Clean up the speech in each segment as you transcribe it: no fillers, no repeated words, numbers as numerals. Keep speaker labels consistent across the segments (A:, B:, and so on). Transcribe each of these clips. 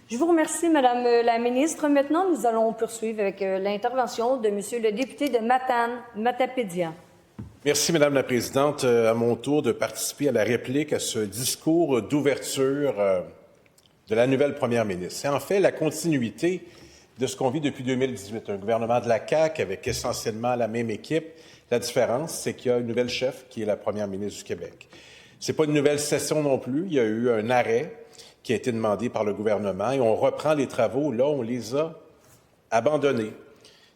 A: Je vous remercie, Madame la ministre. Maintenant, nous allons poursuivre avec l'intervention de Monsieur le député de Matane, Matapédia.
B: Merci, Madame la Présidente. À mon tour de participer à la réplique à ce discours d'ouverture de la nouvelle première ministre. C'est en fait la continuité de ce qu'on vit depuis 2018. Un gouvernement de la CAQ avec essentiellement la même équipe. La différence, c'est qu'il y a une nouvelle chef qui est la première ministre du Québec. C'est pas une nouvelle session non plus. Il y a eu un arrêt qui a été demandé par le gouvernement et on reprend les travaux. Là, on les a abandonnés.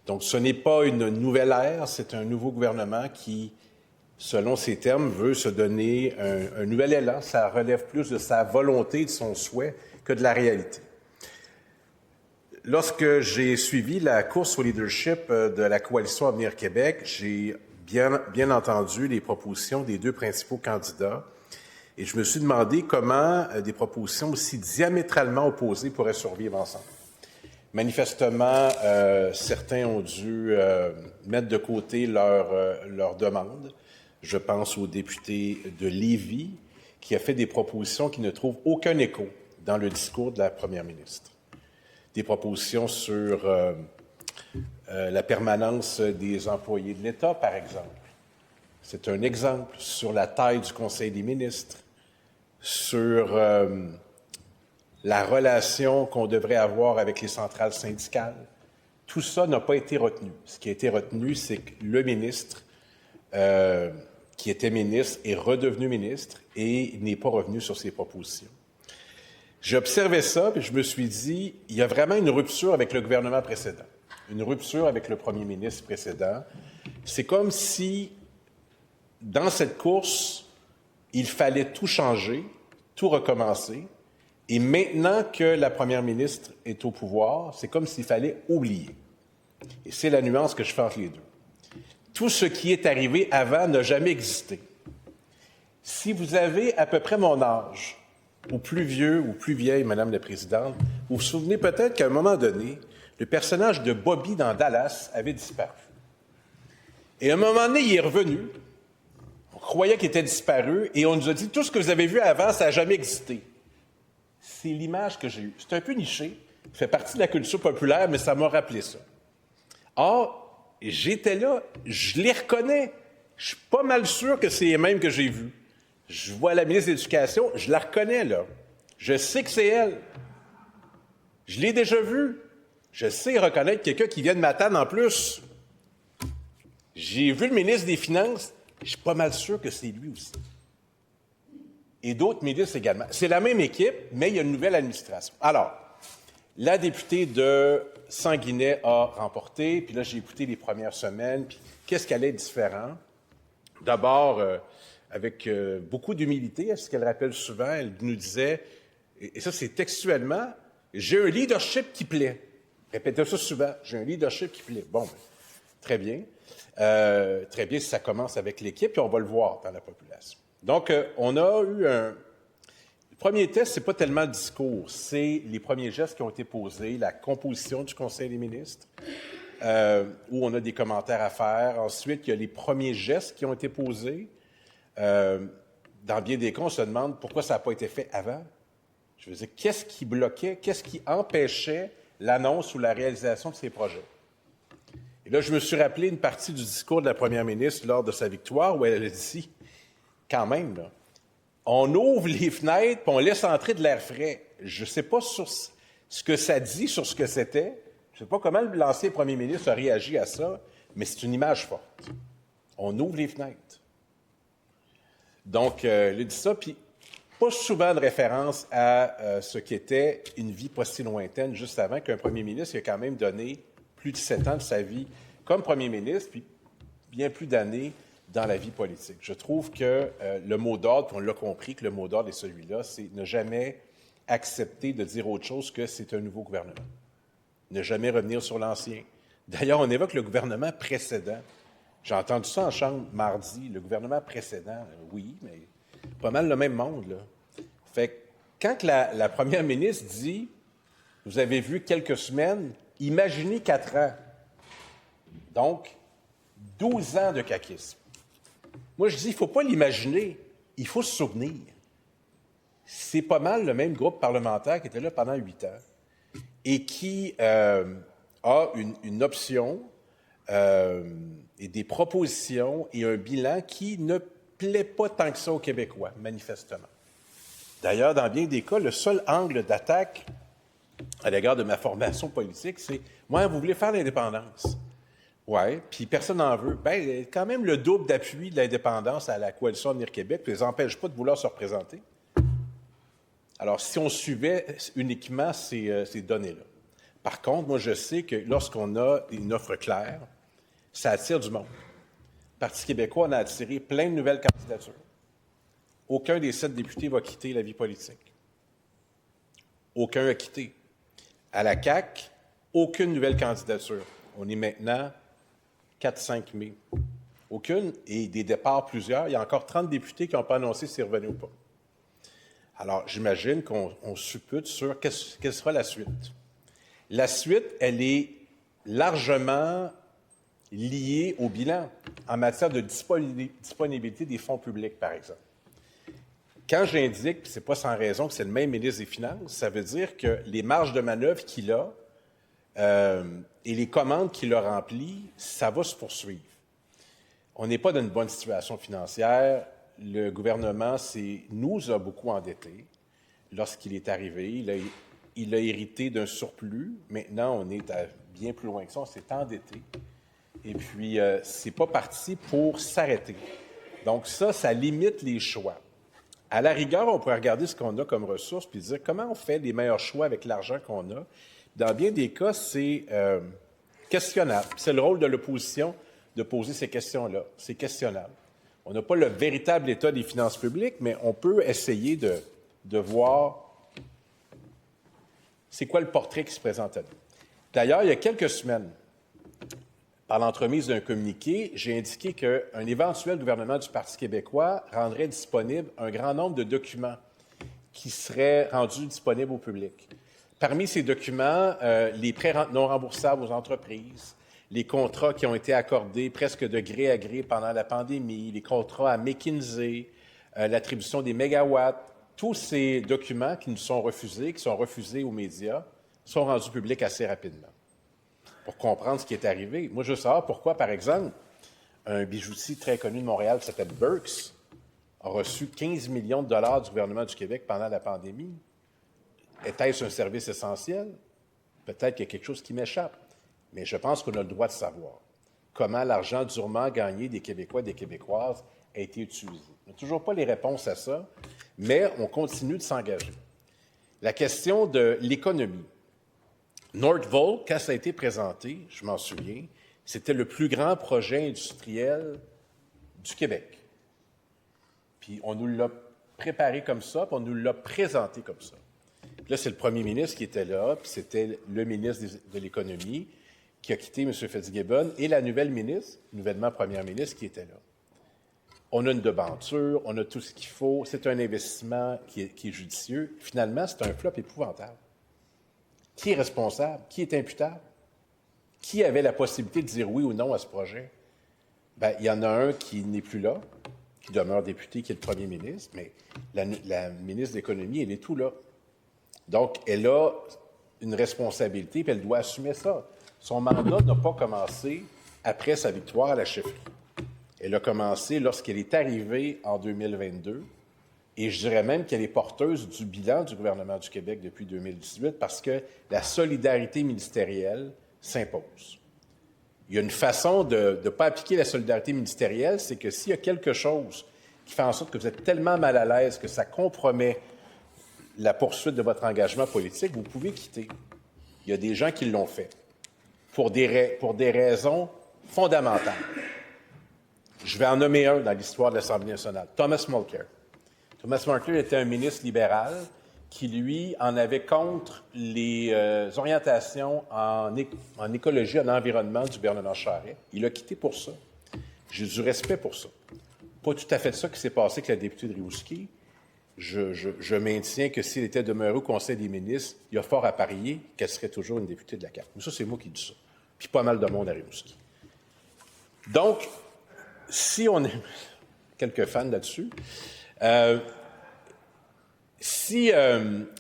B: Donc, ce n'est pas une nouvelle ère, c'est un nouveau gouvernement qui, selon ses termes, veut se donner un nouvel élan. Ça relève plus de sa volonté, de son souhait, que de la réalité. Lorsque j'ai suivi la course au leadership de la Coalition Avenir Québec, j'ai bien entendu les propositions des deux principaux candidats et je me suis demandé comment des propositions aussi diamétralement opposées pourraient survivre ensemble. Manifestement, certains ont dû mettre de côté leur demande. Je pense au député de Lévis qui a fait des propositions qui ne trouvent aucun écho dans le discours de la première ministre. Des propositions sur la permanence des employés de l'État, par exemple. C'est un exemple sur la taille du Conseil des ministres, sur la relation qu'on devrait avoir avec les centrales syndicales. Tout ça n'a pas été retenu. Ce qui a été retenu, c'est que le ministre, qui était ministre, est redevenu ministre et n'est pas revenu sur ses propositions. J'ai observé ça et je me suis dit, il y a vraiment une rupture avec le gouvernement précédent, une rupture avec le premier ministre précédent. C'est comme si, dans cette course, il fallait tout changer, tout recommencer. Et maintenant que la première ministre est au pouvoir, c'est comme s'il fallait oublier. Et c'est la nuance que je fais entre les deux. Tout ce qui est arrivé avant n'a jamais existé. Si vous avez à peu près mon âge, ou plus vieux ou plus vieille, Madame la Présidente, vous vous souvenez peut-être qu'à un moment donné, le personnage de Bobby dans Dallas avait disparu. Et à un moment donné, il est revenu. On croyait qu'il était disparu et on nous a dit tout ce que vous avez vu avant, ça n'a jamais existé. C'est l'image que j'ai eue. C'est un peu niché, ça fait partie de la culture populaire, mais ça m'a rappelé ça. Or, j'étais là, je les reconnais. Je suis pas mal sûr que c'est les mêmes que j'ai vus. Je vois la ministre de l'Éducation, je la reconnais, là. Je sais que c'est elle. Je l'ai déjà vue. Je sais reconnaître quelqu'un qui vient de Matane en plus. J'ai vu le ministre des Finances, je suis pas mal sûr que c'est lui aussi. Et d'autres ministres également. C'est la même équipe, mais il y a une nouvelle administration. Alors, la députée de Sanguinet a remporté, puis là, j'ai écouté les premières semaines, puis qu'est-ce qu'elle est différent? D'abord, avec beaucoup d'humilité, à ce qu'elle rappelle souvent, elle nous disait, et ça c'est textuellement, « J'ai un leadership qui plaît ». Répétez ça souvent, « J'ai un leadership qui plaît ». Bon, très bien. Très bien si ça commence avec l'équipe, puis on va le voir dans la population. Donc, on a eu un... Le premier test, c'est pas tellement le discours, c'est les premiers gestes qui ont été posés, la composition du Conseil des ministres, où on a des commentaires à faire. Ensuite, il y a les premiers gestes qui ont été posés. Dans bien des cas, on se demande pourquoi ça n'a pas été fait avant. Je veux dire, qu'est-ce qui bloquait, qu'est-ce qui empêchait l'annonce ou la réalisation de ces projets? Et là, je me suis rappelé une partie du discours de la première ministre lors de sa victoire où elle a dit, quand même, là, on ouvre les fenêtres et on laisse entrer de l'air frais. Je ne sais pas sur ce que ça dit, sur ce que c'était. Je ne sais pas comment l'ancien premier ministre a réagi à ça, mais c'est une image forte. On ouvre les fenêtres. Donc, il dit ça, puis pas souvent de référence à ce qu'était une vie pas si lointaine, juste avant qu'un premier ministre qui a quand même donné plus de 7 ans de sa vie comme premier ministre, puis bien plus d'années dans la vie politique. Je trouve que le mot d'ordre, puis on l'a compris que le mot d'ordre est celui-là, c'est ne jamais accepter de dire autre chose que c'est un nouveau gouvernement. Ne jamais revenir sur l'ancien. D'ailleurs, on évoque le gouvernement précédent. J'ai entendu ça en chambre mardi, le gouvernement précédent. Oui, mais pas mal le même monde, là. Fait que quand la première ministre dit « Vous avez vu quelques semaines », imaginez 4 ans. Donc, 12 ans de caquisme. Moi, je dis, il ne faut pas l'imaginer, il faut se souvenir. C'est pas mal le même groupe parlementaire qui était là pendant 8 ans. et qui a une option et des propositions et un bilan qui ne plaît pas tant que ça aux Québécois, manifestement. D'ailleurs, dans bien des cas, le seul angle d'attaque à l'égard de ma formation politique, c'est « Ouais, vous voulez faire l'indépendance? » Ouais, puis personne n'en veut. Bien, quand même le double d'appui de l'indépendance à la Coalition Avenir Québec, puis ils n'empêchent pas de vouloir se représenter. Alors, si on suivait uniquement ces données-là. Par contre, moi, je sais que lorsqu'on a une offre claire, ça attire du monde. Le Parti québécois, on a attiré plein de nouvelles candidatures. Aucun des 7 députés va quitter la vie politique. Aucun a quitté. À la CAQ, aucune nouvelle candidature. On est maintenant 4-5 mai. Aucune, et des départs plusieurs. Il y a encore 30 députés qui n'ont pas annoncé s'ils revenaient ou pas. Alors, j'imagine qu'on suppute sur quelle sera la suite. La suite, elle est largement liée au bilan en matière de disponibilité des fonds publics, par exemple. Quand j'indique, puis ce n'est pas sans raison que c'est le même ministre des Finances, ça veut dire que les marges de manœuvre qu'il a et les commandes qu'il a remplies, ça va se poursuivre. On n'est pas dans une bonne situation financière. Le gouvernement nous a beaucoup endettés lorsqu'il est arrivé. Il a hérité d'un surplus. Maintenant, on est bien plus loin que ça. On s'est endetté. Et puis, c'est pas parti pour s'arrêter. Donc ça limite les choix. À la rigueur, on pourrait regarder ce qu'on a comme ressources puis dire comment on fait les meilleurs choix avec l'argent qu'on a. Dans bien des cas, c'est questionnable. C'est le rôle de l'opposition de poser ces questions-là. C'est questionnable. On n'a pas le véritable état des finances publiques, mais on peut essayer de voir c'est quoi le portrait qui se présente à nous. D'ailleurs, il y a quelques semaines, par l'entremise d'un communiqué, j'ai indiqué qu'un éventuel gouvernement du Parti québécois rendrait disponible un grand nombre de documents qui seraient rendus disponibles au public. Parmi ces documents, les prêts non remboursables aux entreprises, les contrats qui ont été accordés presque de gré à gré pendant la pandémie, les contrats à McKinsey, l'attribution des mégawatts, tous ces documents qui nous sont refusés, qui sont refusés aux médias, sont rendus publics assez rapidement. Pour comprendre ce qui est arrivé. Moi, je veux savoir pourquoi, par exemple, un bijoutier très connu de Montréal qui s'appelle Burks a reçu 15 millions de dollars du gouvernement du Québec pendant la pandémie. Était-ce un service essentiel? Peut-être qu'il y a quelque chose qui m'échappe. Mais je pense qu'on a le droit de savoir comment l'argent durement gagné des Québécois et des Québécoises a été utilisé. On n'a toujours pas les réponses à ça, mais on continue de s'engager. La question de l'économie. Northvolt, quand ça a été présenté, je m'en souviens, c'était le plus grand projet industriel du Québec. Puis on nous l'a préparé comme ça, puis on nous l'a présenté comme ça. Puis là, c'est le premier ministre qui était là, puis c'était le ministre de l'Économie qui a quitté M. Fitzgibbon, et la nouvelle ministre, nouvellement première ministre, qui était là. On a une devanture, on a tout ce qu'il faut, c'est un investissement qui est judicieux. Finalement, c'est un flop épouvantable. Qui est responsable? Qui est imputable? Qui avait la possibilité de dire oui ou non à ce projet? Bien, il y en a un qui n'est plus là, qui demeure député, qui est le premier ministre, mais la ministre de l'Économie, elle est tout là. Donc, elle a une responsabilité, puis elle doit assumer ça. Son mandat n'a pas commencé après sa victoire à la chefferie. Elle a commencé lorsqu'elle est arrivée en 2022, et je dirais même qu'elle est porteuse du bilan du gouvernement du Québec depuis 2018 parce que la solidarité ministérielle s'impose. Il y a une façon de ne pas appliquer la solidarité ministérielle, c'est que s'il y a quelque chose qui fait en sorte que vous êtes tellement mal à l'aise que ça compromet la poursuite de votre engagement politique, vous pouvez quitter. Il y a des gens qui l'ont fait pour des raisons fondamentales. Je vais en nommer un dans l'histoire de l'Assemblée nationale, Thomas Mulcair. Thomas Mulcair était un ministre libéral qui, lui, en avait contre les orientations en écologie, en environnement du gouvernement Charest. Il a quitté pour ça. J'ai du respect pour ça. Pas tout à fait ça qui s'est passé avec la députée de Rimouski. Je maintiens que s'il était demeuré au Conseil des ministres, il y a fort à parier qu'elle serait toujours une députée de la CAQ. Mais ça, c'est moi qui dis ça. Puis pas mal de monde à Rimouski. Donc, si on est quelques fans là-dessus, Si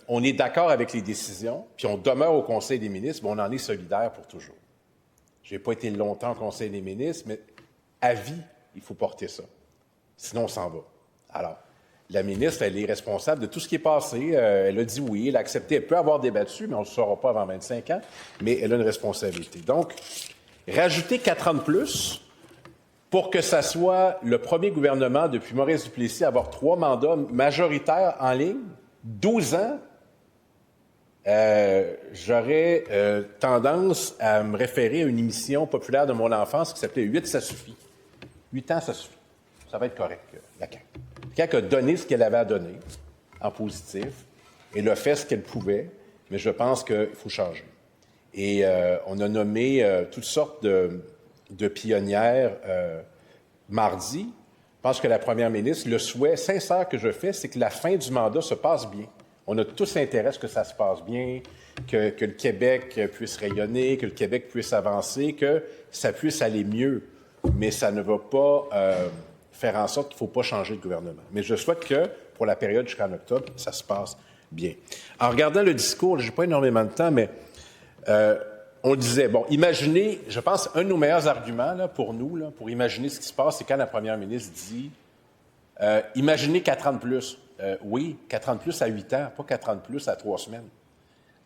B: on est d'accord avec les décisions, puis on demeure au Conseil des ministres, on en est solidaire pour toujours. Je n'ai pas été longtemps au Conseil des ministres, mais à vie, il faut porter ça. Sinon, on s'en va. Alors, la ministre, elle est responsable de tout ce qui est passé. Elle a dit oui, elle a accepté. Elle peut avoir débattu, mais on ne le saura pas avant 25 ans, mais elle a une responsabilité. Donc, rajouter 4 ans de plus pour que ça soit le premier gouvernement depuis Maurice Duplessis à avoir 3 mandats majoritaires en ligne, 12 ans, j'aurais tendance à me référer à une émission populaire de mon enfance qui s'appelait 8, ça suffit. 8 ans, ça suffit. Ça va être correct, la CAQ. La CAQ a donné ce qu'elle avait à donner, en positif. Elle a fait ce qu'elle pouvait, mais je pense qu'il faut changer. Et on a nommé toutes sortes de pionnières mardi. Je pense que la première ministre, le souhait sincère que je fais, c'est que la fin du mandat se passe bien. On a tous intérêt à ce que ça se passe bien, que le Québec puisse rayonner, que le Québec puisse avancer, que ça puisse aller mieux. Mais ça ne va pas faire en sorte qu'il ne faut pas changer de gouvernement. Mais je souhaite que, pour la période jusqu'en octobre, ça se passe bien. En regardant le discours, je n'ai pas énormément de temps, mais on disait, bon, imaginez, je pense, un de nos meilleurs arguments là, pour nous, là, pour imaginer ce qui se passe, c'est quand la première ministre dit imaginez 4 ans de plus. Oui, 4 ans de plus à 8 ans, pas 4 ans de plus à 3 semaines.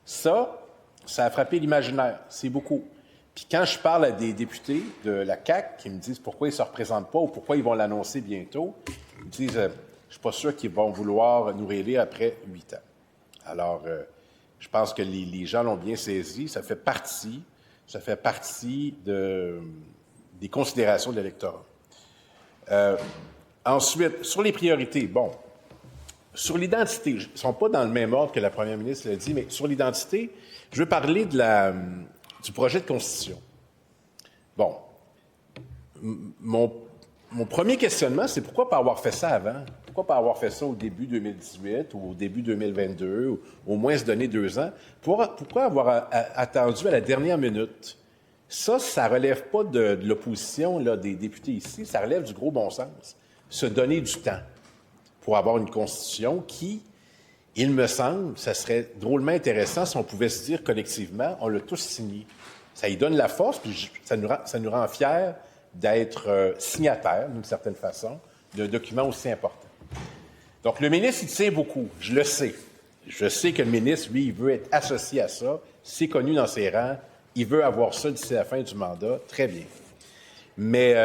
B: Ça a frappé l'imaginaire. C'est beaucoup. Puis quand je parle à des députés de la CAQ qui me disent pourquoi ils ne se représentent pas ou pourquoi ils vont l'annoncer bientôt, ils me disent je ne suis pas sûr qu'ils vont vouloir nous réélire après 8 ans. Alors, je pense que les gens l'ont bien saisi. Ça fait partie des considérations de l'électorat. Ensuite, sur les priorités, bon, sur l'identité, ils ne sont pas dans le même ordre que la première ministre l'a dit, mais sur l'identité, je veux parler du projet de constitution. Bon, mon premier questionnement, c'est pourquoi pas avoir fait ça avant? Pourquoi pas avoir fait ça au début 2018 ou au début 2022, ou au moins se donner 2 ans? Pourquoi avoir attendu à la dernière minute? Ça ne relève pas de l'opposition là, des députés ici, ça relève du gros bon sens. Se donner du temps pour avoir une constitution qui, il me semble, ça serait drôlement intéressant si on pouvait se dire collectivement, on l'a tous signé. Ça y donne la force, puis ça nous rend fiers d'être signataires, d'une certaine façon, d'un document aussi important. Donc, le ministre, il tient beaucoup, je le sais. Je sais que le ministre, lui, il veut être associé à ça. C'est connu dans ses rangs. Il veut avoir ça d'ici la fin du mandat. Très bien. Mais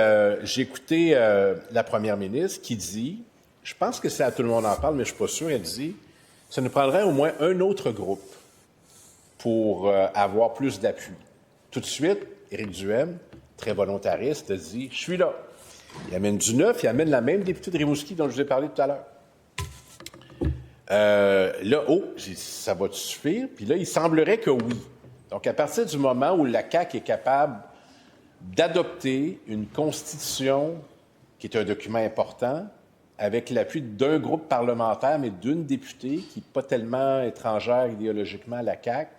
B: j'ai écouté la première ministre qui dit, je pense que c'est à tout le monde en parle, mais je ne suis pas sûr, elle dit, ça nous prendrait au moins un autre groupe pour avoir plus d'appui. Tout de suite, Éric Duhaime, très volontariste, dit, je suis là. Il amène du neuf, il amène la même députée de Rimouski dont je vous ai parlé tout à l'heure. Là, j'ai dit, ça va te suffire? Puis là, il semblerait que oui. Donc, à partir du moment où la CAQ est capable d'adopter une constitution qui est un document important, avec l'appui d'un groupe parlementaire, mais d'une députée qui n'est pas tellement étrangère idéologiquement à la CAQ,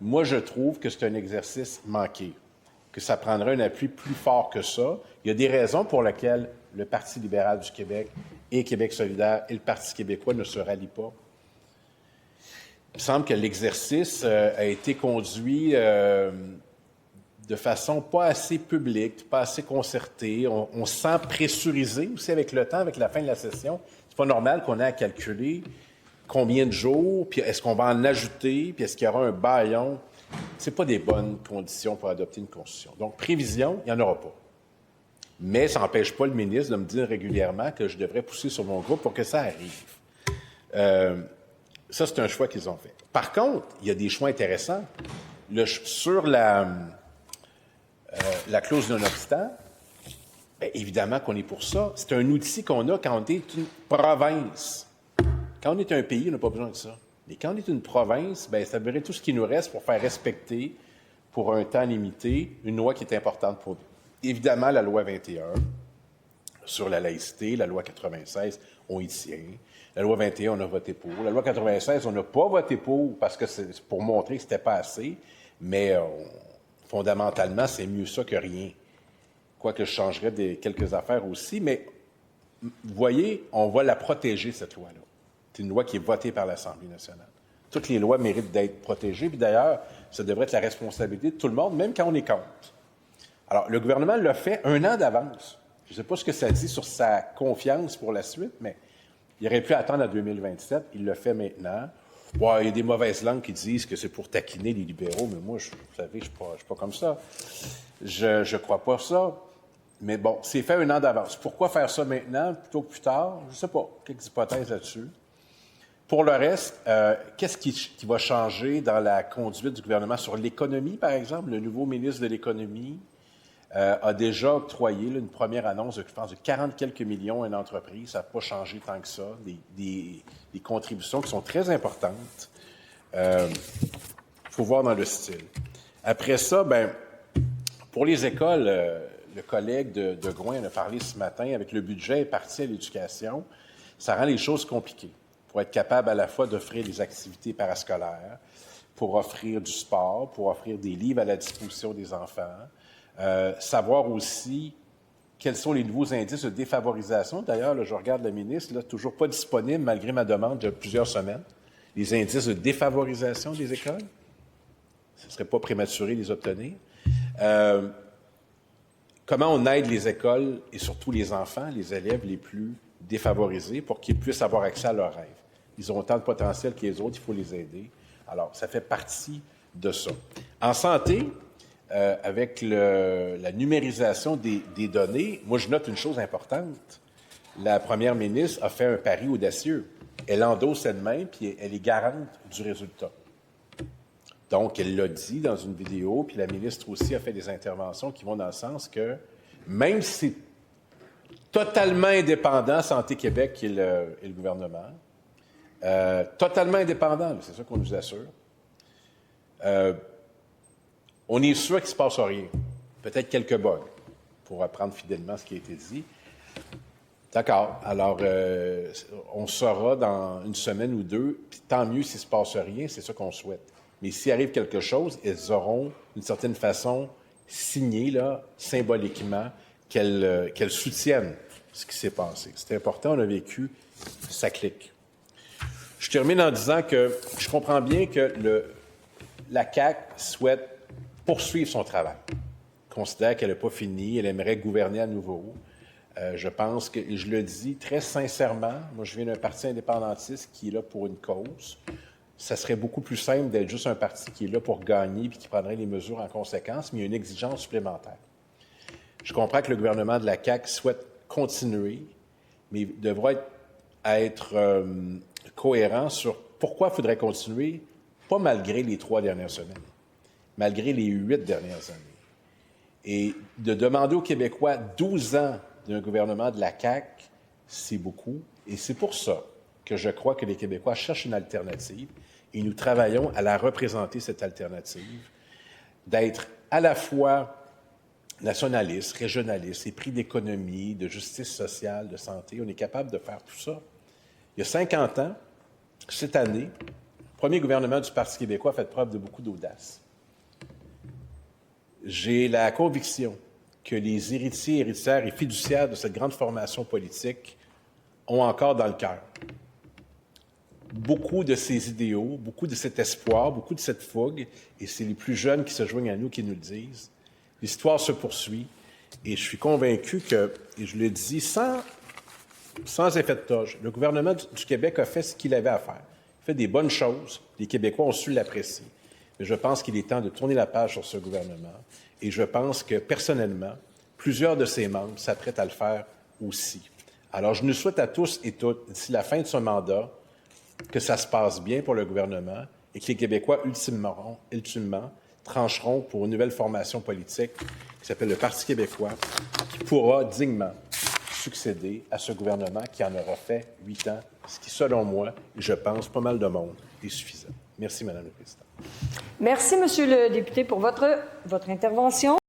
B: moi, je trouve que c'est un exercice manqué, que ça prendrait un appui plus fort que ça. Il y a des raisons pour lesquelles le Parti libéral du Québec et Québec solidaire et le Parti québécois ne se rallient pas. Il me semble que l'exercice a été conduit de façon pas assez publique, pas assez concertée. On se sent pressurisé aussi avec le temps, avec la fin de la session. C'est pas normal qu'on ait à calculer combien de jours, puis est-ce qu'on va en ajouter, puis est-ce qu'il y aura un bâillon. C'est pas des bonnes conditions pour adopter une constitution. Donc, prévision, il n'y en aura pas. Mais ça n'empêche pas le ministre de me dire régulièrement que je devrais pousser sur mon groupe pour que ça arrive. Ça, c'est un choix qu'ils ont fait. Par contre, il y a des choix intéressants. Sur la clause non-obstant, bien, évidemment qu'on est pour ça. C'est un outil qu'on a quand on est une province. Quand on est un pays, on n'a pas besoin de ça. Mais quand on est une province, bien, ça verrait tout ce qui nous reste pour faire respecter, pour un temps limité, une loi qui est importante pour nous. Évidemment, la loi 21 sur la laïcité, la loi 96, on y tient. La loi 21, on a voté pour. La loi 96, on n'a pas voté pour parce que c'est pour montrer que c'était pas assez. Mais fondamentalement, c'est mieux ça que rien. Quoique je changerais quelques affaires aussi. Mais vous voyez, on va la protéger, cette loi-là. C'est une loi qui est votée par l'Assemblée nationale. Toutes les lois méritent d'être protégées, puis d'ailleurs, ça devrait être la responsabilité de tout le monde, même quand on est contre. Alors, le gouvernement l'a fait 1 an d'avance. Je ne sais pas ce que ça dit sur sa confiance pour la suite, mais il aurait pu attendre à 2027. Il le fait maintenant. Bon, il y a des mauvaises langues qui disent que c'est pour taquiner les libéraux, mais moi, vous savez, je ne suis pas comme ça. Je crois pas ça. Mais bon, c'est fait 1 an d'avance. Pourquoi faire ça maintenant plutôt que plus tard? Je ne sais pas. Quelques hypothèses là-dessus. Pour le reste, qu'est-ce qui va changer dans la conduite du gouvernement sur l'économie, par exemple? Le nouveau ministre de l'Économie a déjà octroyé une première annonce, je pense, de 40 quelques millions à une entreprise. Ça n'a pas changé tant que ça. Des contributions qui sont très importantes. Il faut voir dans le style. Après ça, pour les écoles, le collègue de Gouin en a parlé ce matin, avec le budget parti à l'éducation, ça rend les choses compliquées pour être capable à la fois d'offrir des activités parascolaires, pour offrir du sport, pour offrir des livres à la disposition des enfants, savoir aussi quels sont les nouveaux indices de défavorisation. D'ailleurs, là, je regarde la ministre, là, toujours pas disponible, malgré ma demande de plusieurs semaines, les indices de défavorisation des écoles. Ce ne serait pas prématuré de les obtenir. Comment on aide les écoles et surtout les enfants, les élèves les plus défavorisés pour qu'ils puissent avoir accès à leurs rêves. Ils ont autant de potentiel que les autres, il faut les aider. Alors, ça fait partie de ça. En santé, avec la numérisation des données, moi, je note une chose importante. La première ministre a fait un pari audacieux. Elle endosse elle-même, puis elle est garante du résultat. Donc, elle l'a dit dans une vidéo, puis la ministre aussi a fait des interventions qui vont dans le sens que, même si c'est totalement indépendant, Santé Québec et le gouvernement, totalement indépendant, c'est ça qu'on nous assure, on est sûr qu'il ne se passe rien. Peut-être quelques bugs, pour apprendre fidèlement ce qui a été dit. D'accord. Alors, on saura dans 1 semaine ou 2, puis tant mieux s'il ne se passe rien, c'est ça qu'on souhaite. Mais s'il arrive quelque chose, elles auront, d'une certaine façon, signé, là, symboliquement, qu'elles soutiennent ce qui s'est passé. C'est important, on a vécu, ça clique. Je termine en disant que je comprends bien que la CAQ souhaite poursuivre son travail. Elle considère qu'elle n'a pas fini, elle aimerait gouverner à nouveau. Je pense que, et je le dis très sincèrement, moi je viens d'un parti indépendantiste qui est là pour une cause. Ça serait beaucoup plus simple d'être juste un parti qui est là pour gagner et qui prendrait les mesures en conséquence, mais il y a une exigence supplémentaire. Je comprends que le gouvernement de la CAQ souhaite continuer, mais il devra être cohérent sur pourquoi il faudrait continuer, pas malgré les 3 dernières semaines, malgré les 8 dernières années. Et de demander aux Québécois 12 ans d'un gouvernement de la CAQ, c'est beaucoup. Et c'est pour ça que je crois que les Québécois cherchent une alternative et nous travaillons à la représenter, cette alternative, d'être à la fois nationaliste, régionaliste, épris d'économie, de justice sociale, de santé. On est capable de faire tout ça. Il y a 50 ans, cette année, le premier gouvernement du Parti québécois a fait preuve de beaucoup d'audace. J'ai la conviction que les héritiers, héritières et fiduciaires de cette grande formation politique ont encore dans le cœur beaucoup de ces idéaux, beaucoup de cet espoir, beaucoup de cette fougue, et c'est les plus jeunes qui se joignent à nous qui nous le disent. L'histoire se poursuit, et je suis convaincu que, et je le dis sans effet de toge, le gouvernement du Québec a fait ce qu'il avait à faire. Il fait des bonnes choses, les Québécois ont su l'apprécier. Mais je pense qu'il est temps de tourner la page sur ce gouvernement, et je pense que, personnellement, plusieurs de ses membres s'apprêtent à le faire aussi. Alors, je nous souhaite à tous et toutes, d'ici la fin de ce mandat, que ça se passe bien pour le gouvernement et que les Québécois, ultimement, trancheront pour une nouvelle formation politique qui s'appelle le Parti québécois, qui pourra dignement succéder à ce gouvernement qui en aura fait 8 ans, ce qui, selon moi, et je pense, pas mal de monde, est suffisant. Merci, Mme la Présidente.
A: Merci, Monsieur le député, pour votre intervention.